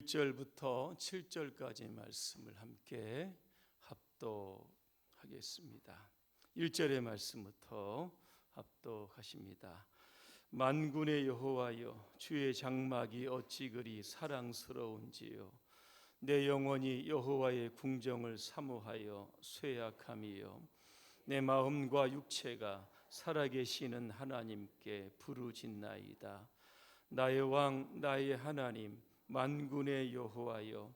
1절부터 7절까지 말씀을 함께 합독하겠습니다. 1절의 말씀부터 합독하십니다. 만군의 여호와여, 주의 장막이 어찌 그리 사랑스러운지요. 내 영혼이 여호와의 궁정을 사모하여 쇠약함이요, 내 마음과 육체가 살아계시는 하나님께 부르짖나이다. 나의 왕, 나의 하나님, 만군의 여호와여,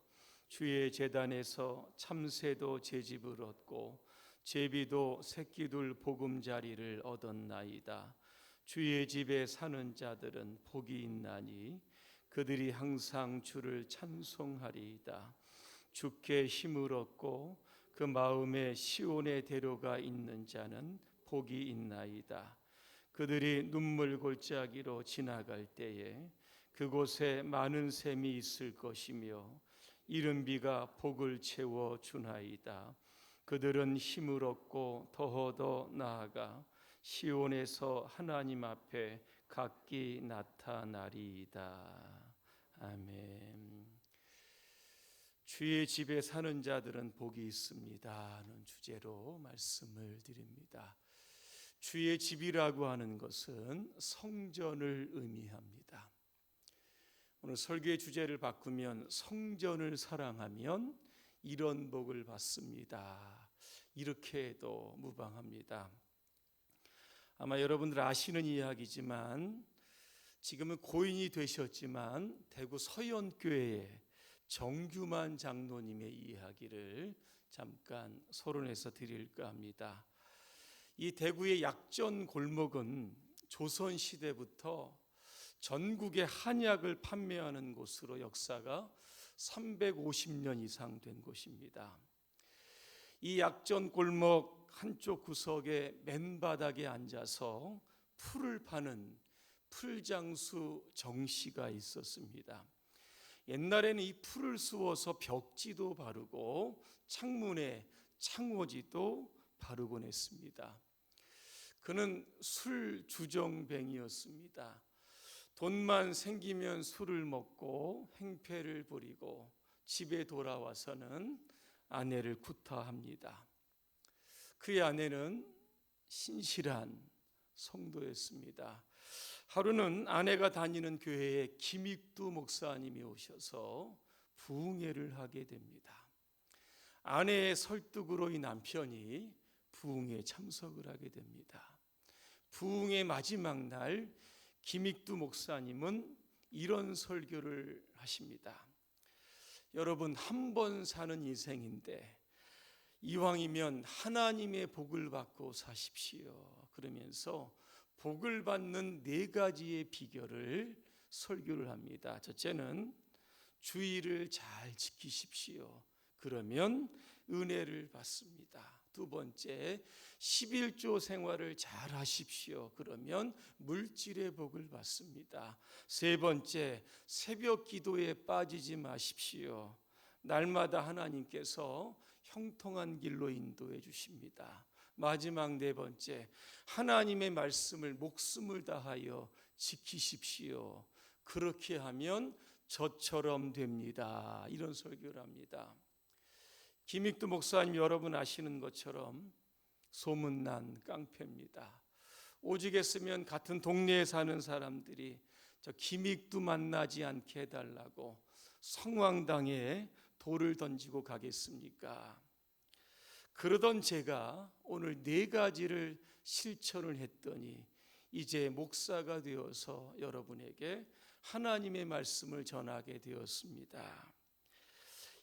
주의 제단에서 참새도 제집을 얻고 제비도 새끼둘 보금자리를 얻었나이다. 주의 집에 사는 자들은 복이 있나니 그들이 항상 주를 찬송하리이다. 주께 힘을 얻고 그 마음에 시온의 대로가 있는 자는 복이 있나이다. 그들이 눈물 골짜기로 지나갈 때에 그곳에 많은 샘이 있을 것이며 이른 비가 복을 채워 주나이다. 그들은 힘을 얻고 더더 나아가 시온에서 하나님 앞에 각기 나타나리이다. 아멘. 주의 집에 사는 자들은 복이 있습니다 하는 주제로 말씀을 드립니다. 주의 집이라고 하는 것은 성전을 의미합니다. 오늘 설교의 주제를 바꾸면 성전을 사랑하면 이런 복을 받습니다, 이렇게 해도 무방합니다. 아마 여러분들 아시는 이야기지만 지금은 고인이 되셨지만 대구 서현교회의 정규만 장로님의 이야기를 잠깐 서론해서 드릴까 합니다. 이 대구의 약전 골목은 조선시대부터 전국에 한약을 판매하는 곳으로 역사가 350년 이상 된 곳입니다. 이 약전 골목 한쪽 구석에 맨바닥에 앉아서 풀을 파는 풀장수 정씨가 있었습니다. 옛날에는 이 풀을 쑤어서 벽지도 바르고 창문에 창호지도 바르곤 했습니다. 그는 술 주정뱅이였습니다. 돈만 생기면 술을 먹고 행패를 부리고 집에 돌아와서는 아내를 구타합니다. 그의 아내는 신실한 성도였습니다. 하루는 아내가 다니는 교회에 김익두 목사님이 오셔서 부흥회를 하게 됩니다. 아내의 설득으로 이 남편이 부흥회에 참석을 하게 됩니다. 부흥회 마지막 날 김익두 목사님은 이런 설교를 하십니다. 여러분, 한 번 사는 인생인데 이왕이면 하나님의 복을 받고 사십시오. 그러면서 복을 받는 4가지의 비결을 설교를 합니다. 첫째는 주의를 잘 지키십시오. 그러면 은혜를 받습니다. 두 번째, 11조 생활을 잘 하십시오. 그러면 물질의 복을 받습니다. 세 번째, 새벽 기도에 빠지지 마십시오. 날마다 하나님께서 형통한 길로 인도해 주십니다. 마지막 4번째, 하나님의 말씀을 목숨을 다하여 지키십시오. 그렇게 하면 저처럼 됩니다. 이런 설교를 합니다. 김익두 목사님, 여러분 아시는 것처럼 소문난 깡패입니다. 오죽했으면 같은 동네에 사는 사람들이 저 김익두 만나지 않게 해달라고 성황당에 돌을 던지고 가겠습니까? 그러던 제가 오늘 4가지를 실천을 했더니 이제 목사가 되어서 여러분에게 하나님의 말씀을 전하게 되었습니다.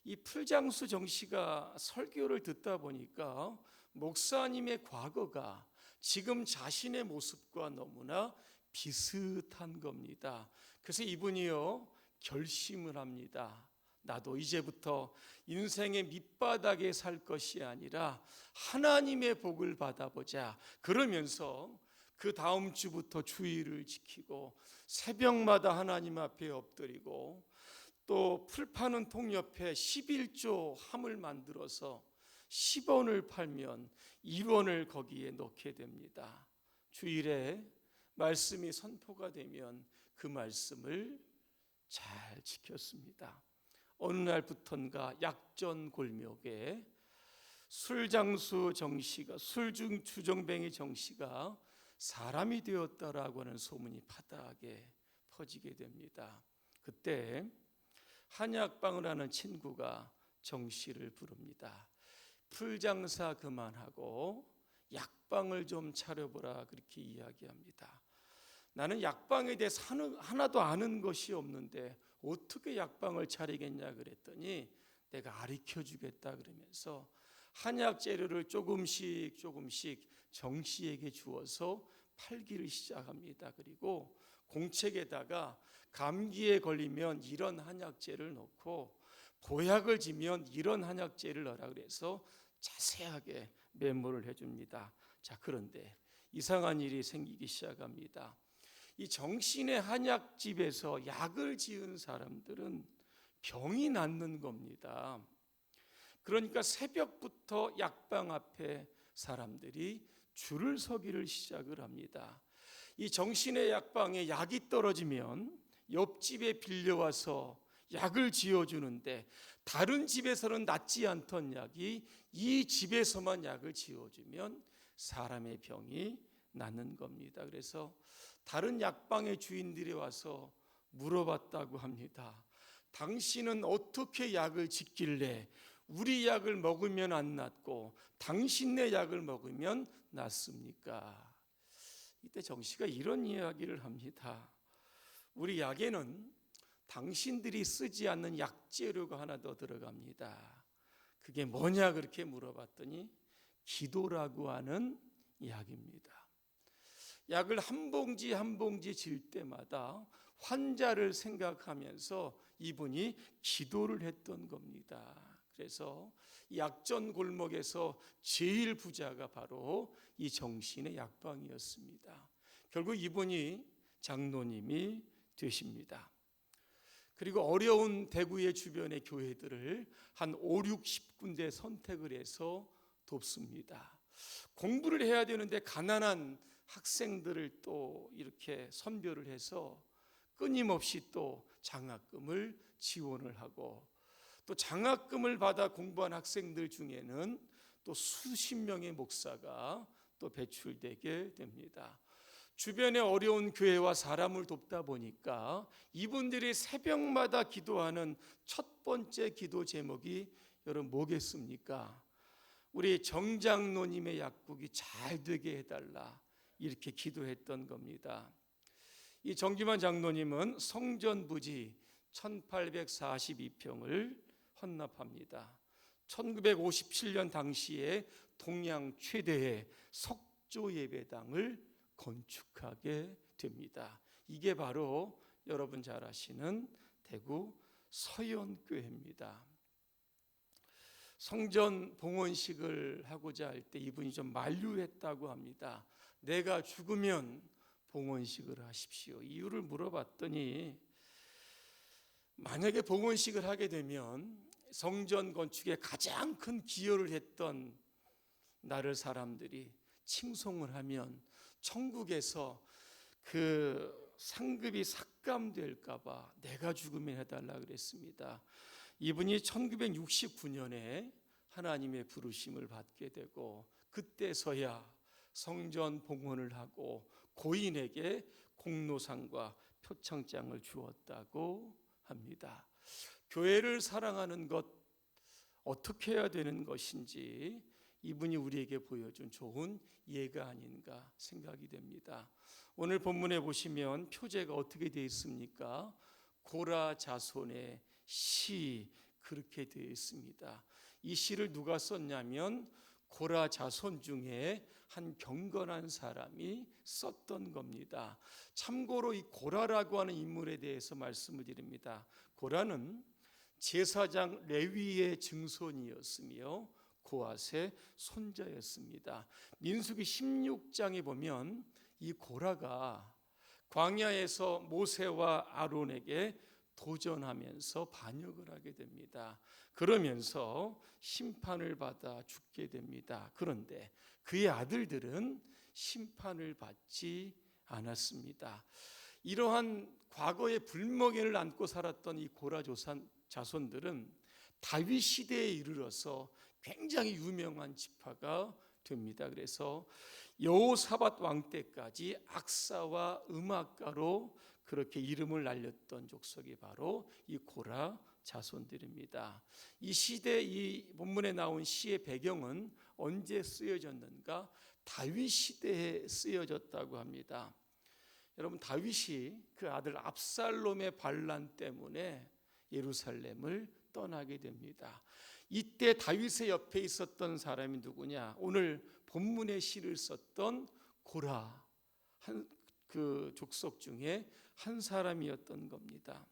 이 풀장수 정씨가 설교를 듣다 보니까 목사님의 과거가 지금 자신의 모습과 너무나 비슷한 겁니다. 그래서 이분이요, 결심을 합니다. 나도 이제부터 인생의 밑바닥에 살 것이 아니라 하나님의 복을 받아보자. 그러면서 그 다음 주부터 주의를 지키고 새벽마다 하나님 앞에 엎드리고 또 풀 파는 통 옆에 11조 함을 만들어서 10원을 팔면 1원을 거기에 넣게 됩니다. 주일에 말씀이 선포가 되면 그 말씀을 잘 지켰습니다. 어느 날부턴가 약전 골목에 술장수 정씨가 술주정뱅이 정씨가 사람이 되었다라고 하는 소문이 파다하게 퍼지게 됩니다. 그때 한약방을 하는 친구가 정씨를 부릅니다. 풀장사 그만하고 약방을 좀 차려보라, 그렇게 이야기합니다. 나는 약방에 대해서 하나도 아는 것이 없는데 어떻게 약방을 차리겠냐 그랬더니 내가 가르쳐 주겠다 그러면서 한약 재료를 조금씩 정씨에게 주어서 팔기를 시작합니다. 그리고 공책에다가 감기에 걸리면 이런 한약재를 넣고 보약을 지면 이런 한약재를 넣으라 그래서 자세하게 메모를 해줍니다. 자, 그런데 이상한 일이 생기기 시작합니다. 이 정신의 한약집에서 약을 지은 사람들은 병이 낫는 겁니다. 그러니까 새벽부터 약방 앞에 사람들이 줄을 서기를 시작을 합니다. 이 정신의 약방에 약이 떨어지면 옆집에 빌려와서 약을 지어주는데 다른 집에서는 낫지 않던 약이 이 집에서만 약을 지어주면 사람의 병이 낫는 겁니다. 그래서 다른 약방의 주인들이 와서 물어봤다고 합니다. 당신은 어떻게 약을 짓길래 우리 약을 먹으면 안 낫고 당신네 약을 먹으면 낫습니까? 이때 정씨가 이런 이야기를 합니다. 우리 약에는 당신들이 쓰지 않는 약재료가 하나 더 들어갑니다. 그게 뭐냐 그렇게 물어봤더니 기도라고 하는 약입니다. 약을 한 봉지 한 봉지 질 때마다 환자를 생각하면서 이분이 기도를 했던 겁니다. 그래서 약전 골목에서 제일 부자가 바로 이 정신의 약방이었습니다. 결국 이분이 장로님이 되십니다. 그리고 어려운 대구의 주변의 교회들을 한 5, 60군데 선택을 해서 돕습니다. 공부를 해야 되는데 가난한 학생들을 또 이렇게 선별을 해서 끊임없이 또 장학금을 지원을 하고 또 장학금을 받아 공부한 학생들 중에는 또 수십 명의 목사가 또 배출되게 됩니다. 주변의 어려운 교회와 사람을 돕다 보니까 이분들이 새벽마다 기도하는 첫 번째 기도 제목이 여러분 뭐겠습니까? 우리 정장로님의 약국이 잘 되게 해달라, 이렇게 기도했던 겁니다. 이 정기만 장로님은 성전 부지 1842평을 헌납합니다. 1957년 당시에 동양 최대의 석조 예배당을 건축하게 됩니다. 이게 바로 여러분 잘 아시는 대구 서연교회입니다. 성전 봉헌식을 하고자 할 때 이분이 좀 만류했다고 합니다. 내가 죽으면 봉헌식을 하십시오. 이유를 물어봤더니 만약에 봉헌식을 하게 되면 성전 건축에 가장 큰 기여를 했던 나를 사람들이 칭송을 하면 천국에서 그 상급이 삭감될까 봐 내가 죽으면 해달라 그랬습니다. 이분이 1969년에 하나님의 부르심을 받게 되고 그때서야 성전 봉헌을 하고 고인에게 공로상과 표창장을 주었다고 합니다. 교회를 사랑하는 것 어떻게 해야 되는 것인지 이분이 우리에게 보여준 좋은 예가 아닌가 생각이 됩니다. 오늘 본문에 보시면 표제가 어떻게 되어 있습니까? 고라 자손의 시, 그렇게 되어 있습니다. 이 시를 누가 썼냐면 고라 자손 중에 한 경건한 사람이 썼던 겁니다. 참고로 이 고라라고 하는 인물에 대해서 말씀을 드립니다. 고라는 제사장 레위의 증손이었으며 고앗의 손자였습니다. 민수기 16장에 보면 이 고라가 광야에서 모세와 아론에게 도전하면서 반역을 하게 됩니다. 그러면서 심판을 받아 죽게 됩니다. 그런데 그의 아들들은 심판을 받지 않았습니다. 이러한 과거의 불멍에를 안고 살았던 이 고라 자손들은 다윗 시대에 이르러서 굉장히 유명한 지파가 됩니다. 그래서 여호사밧 왕 때까지 악사와 음악가로 그렇게 이름을 날렸던 족속이 바로 이 고라 자손들입니다. 이 시대, 이 본문에 나온 시의 배경은 언제 쓰여졌는가? 다윗 시대에 쓰여졌다고 합니다. 여러분, 다윗이 그 아들 압살롬의 반란 때문에 예루살렘을 떠나게 됩니다. 이때 다윗의 옆에 있었던 사람이 누구냐? 오늘 본문의 시를 썼던 고라, 그 족속 중에 한 사람이었던 겁니다.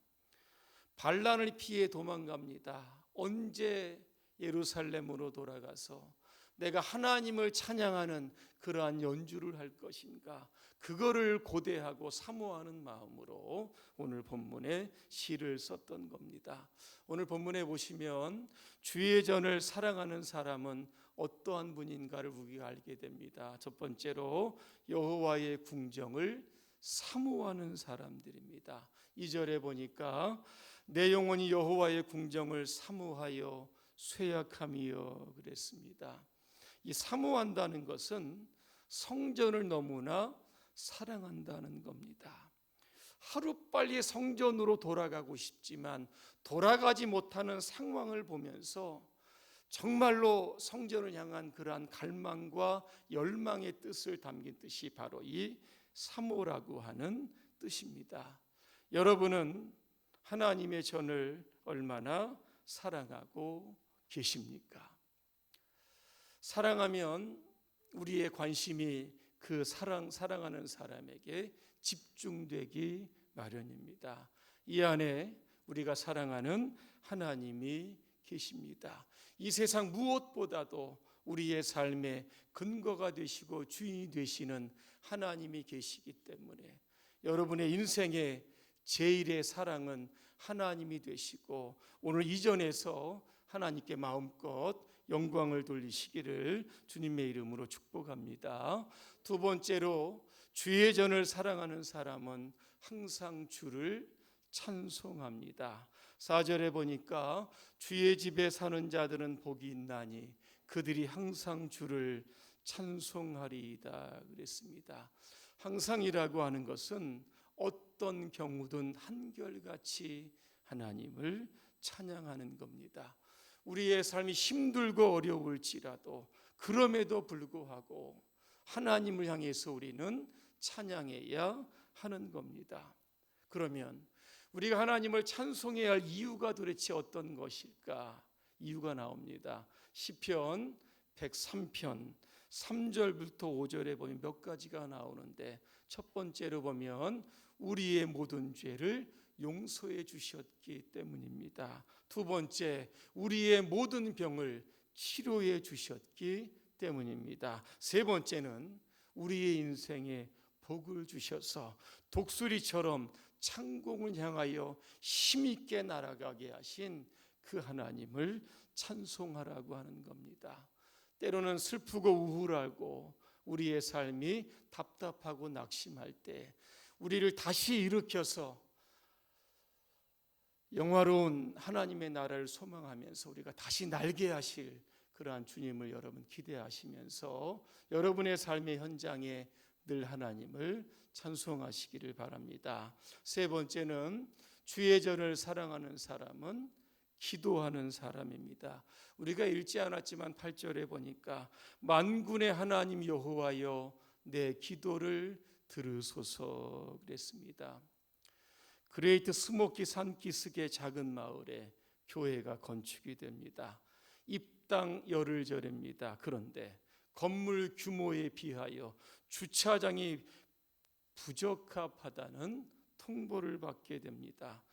반란을 피해 도망갑니다. 언제 예루살렘으로 돌아가서 내가 하나님을 찬양하는 그러한 연주를 할 것인가? 그거를 고대하고 사모하는 마음으로 오늘 본문에 시를 썼던 겁니다. 오늘 본문에 보시면 주의 전을 사랑하는 사람은 어떠한 분인가를 우리가 알게 됩니다. 첫 번째로 여호와의 궁정을 사모하는 사람들입니다. 2절에 보니까 내 영혼이 여호와의 궁정을 사모하여 쇠약함이여 그랬습니다. 이 사모한다는 것은 성전을 너무나 사랑한다는 겁니다. 하루빨리 성전으로 돌아가고 싶지만 돌아가지 못하는 상황을 보면서 정말로 성전을 향한 그러한 갈망과 열망의 뜻을 담긴 뜻이 바로 이 사모라고 하는 뜻입니다. 여러분은 하나님의 전을 얼마나 사랑하고 계십니까? 사랑하면 우리의 관심이 그 사랑하는 사람에게 집중되기 마련입니다. 이 안에 우리가 사랑하는 하나님이 계십니다. 이 세상 무엇보다도 우리의 삶의 근거가 되시고 주인이 되시는 하나님이 계시기 때문에 여러분의 인생의 제일의 사랑은 하나님이 되시고 오늘 이전에서 하나님께 마음껏 영광을 돌리시기를 주님의 이름으로 축복합니다. 두 번째로 주의 전을 사랑하는 사람은 항상 주를 찬송합니다. 4절에 보니까 주의 집에 사는 자들은 복이 있나니 그들이 항상 주를 찬송하리이다 그랬습니다. 항상이라고 하는 것은 어떤 경우든 한결같이 하나님을 찬양하는 겁니다. 우리의 삶이 힘들고 어려울지라도 그럼에도 불구하고 하나님을 향해서 우리는 찬양해야 하는 겁니다. 그러면 우리가 하나님을 찬송해야 할 이유가 도대체 어떤 것일까? 이유가 나옵니다. 시편 103편 3절부터 5절에 보면 몇 가지가 나오는데 첫 번째로 보면 우리의 모든 죄를 용서해 주셨기 때문입니다. 두 번째, 우리의 모든 병을 치료해 주셨기 때문입니다. 세 번째는 우리의 인생에 복을 주셔서 독수리처럼 창공을 향하여 힘있게 날아가게 하신 그 하나님을 찬송하라고 하는 겁니다. 때로는 슬프고 우울하고 우리의 삶이 답답하고 낙심할 때 우리를 다시 일으켜서 영화로운 하나님의 나라를 소망하면서 우리가 다시 날게 하실 그러한 주님을 여러분 기대하시면서 여러분의 삶의 현장에 늘 하나님을 찬송하시기를 바랍니다. 세 번째는 주의 전을 사랑하는 사람은 기도하는 사람입니다. 우리가 읽지 않았지만 8절에 보니까 만군의 하나님 여호와여 내 기도를 들으소서 그랬습니다. 그레이트 스모키 산기슭의 작은 마을에 교회가 건축이 됩니다. 입당 열흘절입니다. 그런데 건물 규모에 비하여 주차장이 부적합하다는 통보를 받게 됩니다.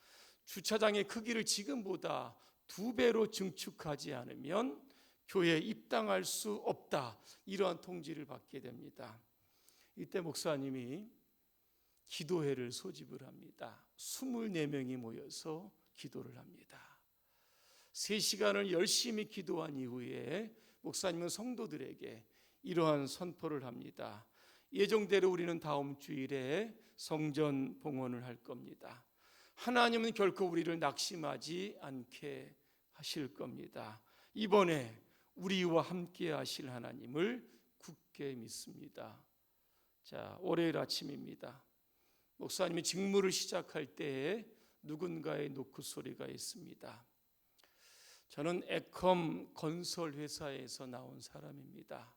주차장의 크기를 지금보다 2배로 증축하지 않으면 교회에 입당할 수 없다, 이러한 통지를 받게 됩니다. 이때 목사님이 기도회를 소집을 합니다. 24명이 모여서 기도를 합니다. 3시간을 열심히 기도한 이후에 목사님은 성도들에게 이러한 선포를 합니다. 예정대로 우리는 다음 주일에 성전 봉헌을 할 겁니다. 하나님은 결코 우리를 낙심하지 않게 하실 겁니다. 이번에 우리와 함께 하실 하나님을 굳게 믿습니다. 자, 월요일 아침입니다. 목사님이 직무를 시작할 때에 누군가의 노크 소리가 있습니다. 저는 에컴 건설 회사에서 나온 사람입니다.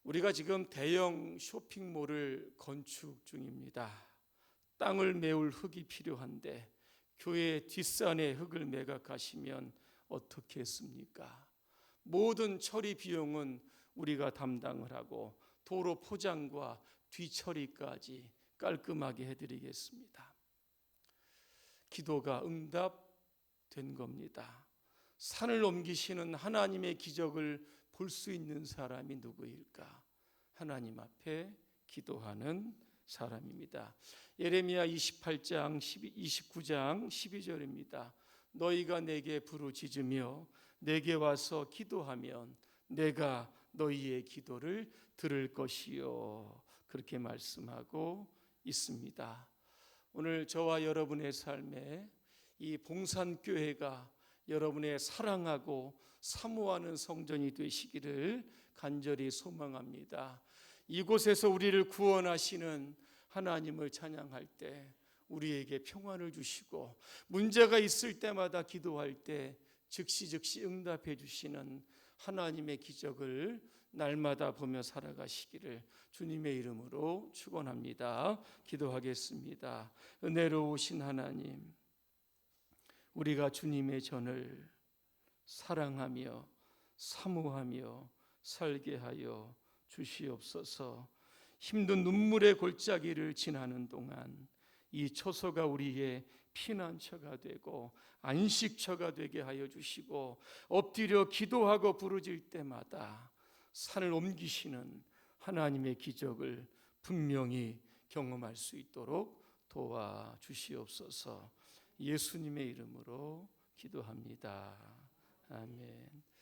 우리가 지금 대형 쇼핑몰을 건축 중입니다. 땅을 메울 흙이 필요한데 교회 뒷산에 흙을 매각하시면 어떻게 했습니까? 모든 처리 비용은 우리가 담당을 하고 도로 포장과 뒤처리까지 깔끔하게 해드리겠습니다. 기도가 응답된 겁니다. 산을 옮기시는 하나님의 기적을 볼 수 있는 사람이 누구일까? 하나님 앞에 기도하는 사람입니다. 예레미야 28장 29장 12절입니다. 너희가 내게 부르짖으며 내게 와서 기도하면 내가 너희의 기도를 들을 것이요. 그렇게 말씀하고 있습니다. 오늘 저와 여러분의 삶에 이 봉산교회가 여러분의 사랑하고 사모하는 성전이 되시기를 간절히 소망합니다. 이곳에서 우리를 구원하시는 하나님을 찬양할 때 우리에게 평안을 주시고 문제가 있을 때마다 기도할 때 즉시 응답해 주시는 하나님의 기적을 날마다 보며 살아가시기를 주님의 이름으로 축원합니다. 기도하겠습니다. 은혜로우신 하나님, 우리가 주님의 전을 사랑하며 사모하며 살게 하여 주시옵소서. 힘든 눈물의 골짜기를 지나는 동안 이 초소가 우리의 피난처가 되고 안식처가 되게 하여 주시고 엎드려 기도하고 부르짖을 때마다 산을 옮기시는 하나님의 기적을 분명히 경험할 수 있도록 도와주시옵소서. 예수님의 이름으로 기도합니다. 아멘.